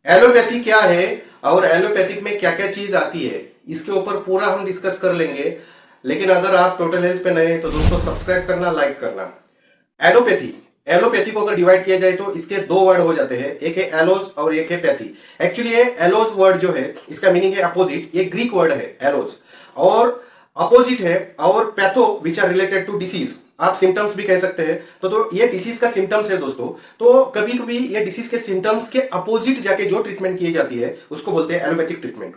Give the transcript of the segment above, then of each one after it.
Allopathy क्या है और एलोपैथिक में क्या क्या चीज आती है, इसके ऊपर पूरा हम डिस्कस कर लेंगे। लेकिन अगर आप टोटल हेल्थ पे नए हैं तो दोस्तों सब्सक्राइब करना, लाइक करना। एलोपैथी एलोपैथी को अगर डिवाइड किया जाए तो इसके दो वर्ड हो जाते हैं, एक है एलोज और एक है पैथी। एक्चुअली ये एलोज वर्ड जो है इसका मीनिंग है अपोजिट, ये ग्रीक वर्ड है एलोज, और अपोजिट है। और patho which are related to disease, आप सिम्टम्स भी कह सकते हैं। तो ये डिसीज का सिम्टम्स है दोस्तों। तो कभी कभी ये डिसीज के सिम्टम्स के अपोजिट जाके जो ट्रीटमेंट की जाती है उसको बोलते हैं एलोपैथिक ट्रीटमेंट।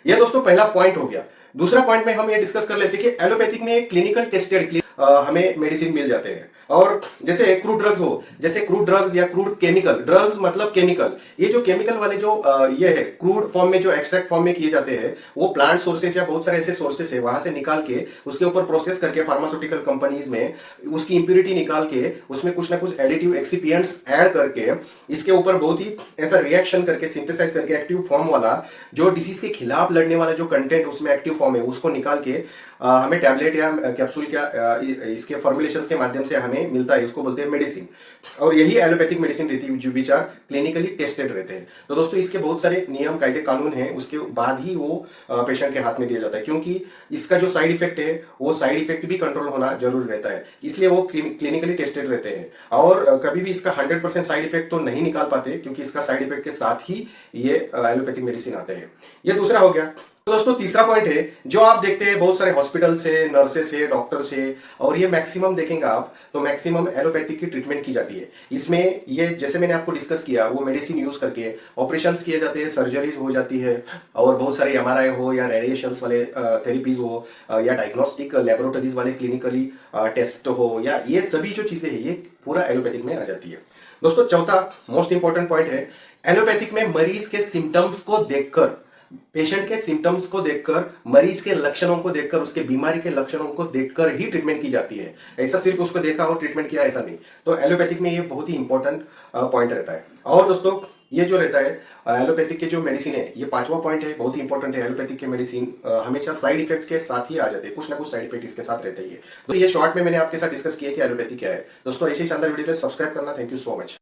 ये दोस्तों पहला पॉइंट हो गया। दूसरा पॉइंट में हम ये डिस्कस कर लेते हैं कि एलोपैथिक में क्लिनिकल टेस्टेड हमें मेडिसिन मिल जाते हैं। और जैसे क्रूड ड्रग्स हो, जैसे क्रूड ड्रग्स या क्रूड केमिकल ड्रग्स, मतलब केमिकल, ये जो केमिकल वाले जो ये है क्रूड फॉर्म में, जो एक्सट्रैक्ट फॉर्म में किए जाते हैं, वो प्लांट सोर्सेस या बहुत सारे ऐसे सोर्सेस है वहां से निकाल के उसके ऊपर प्रोसेस करके फार्मास्यूटिकल कंपनीज में उसकी इंप्योरिटी निकाल के उसमें कुछ ना कुछ एडिटिव एक्सिपिएंट्स ऐड करके इसके ऊपर बहुत ही ऐसा रिएक्शन करके सिंथेसाइज करके एक्टिव फॉर्म वाला जो डिसीज के खिलाफ लड़ने वाला जो कंटेंट उसमें एक्टिव फॉर्म है उसको निकाल के हमें टैबलेट या कैप्सूल क्या इसके फॉर्मुलेशंस के माध्यम से हमें मिलता है, उसको बोलते हैं मेडिसिन। और यही एलोपैथिक मेडिसिन रहती है विच आर क्लिनिकली टेस्टेड रहते हैं। तो दोस्तों इसके बहुत सारे नियम कायदे कानून हैं, उसके बाद ही वो पेशेंट के हाथ में दिया जाता है, क्योंकि इसका जो साइड इफेक्ट है वो साइड इफेक्ट भी कंट्रोल होना जरूरी रहता है, इसलिए वो क्लिनिकली टेस्टेड रहते हैं। और कभी भी इसका 100% साइड इफेक्ट तो नहीं निकाल पाते, क्योंकि इसका साइड इफेक्ट के साथ ही ये एलोपैथिक मेडिसिन आते हैं। ये दूसरा हो गया। तो दोस्तों तीसरा पॉइंट है, जो आप देखते हैं बहुत सारे हॉस्पिटल्स है, नर्सेस है, डॉक्टर्स है, और ये मैक्सिमम देखेंगे आप तो मैक्सिमम एलोपैथिक की ट्रीटमेंट की जाती है। इसमें ये जैसे मैंने आपको डिस्कस किया, वो मेडिसिन यूज करके ऑपरेशंस किए जाते हैं, सर्जरीज हो जाती है, और बहुत सारे एमआरआई हो या रेडिएशंस वाले थेरेपीज हो या डायग्नोस्टिक लेबोरेटरीज वाले क्लिनिकली टेस्ट हो, या ये सभी जो चीजें हैं ये पूरा एलोपैथिक में आ जाती है। दोस्तों चौथा मोस्ट इंपॉर्टेंट पॉइंट है, एलोपैथिक में मरीज के सिम्टम्स को देखकर, पेशेंट के सिम्टम्स को देखकर, मरीज के लक्षणों को देखकर, उसके बीमारी के लक्षणों को देखकर ही ट्रीटमेंट की जाती है। ऐसा सिर्फ उसको देखा और ट्रीटमेंट किया ऐसा नहीं। तो एलोपैथिक में ये बहुत ही इंपॉर्टेंट पॉइंट रहता है। और दोस्तों ये जो रहता है एलोपैथिक के जो मेडिसिन है, ये पांचवा पॉइंट है, बहुत ही इंपॉर्टेंट है। एलोपैथिक के मेडिसिन हमेशा साइड इफेक्ट के साथ ही आ जाते हैं, कुछ ना कुछ साइड इफेक्ट इसके साथ रहता ही है। तो ये शॉर्ट में मैंने आपके साथ डिस्कस किया कि एलोपैथी क्या है। दोस्तों ऐसे ही शानदार वीडियो सब्सक्राइब करना। Thank you so much.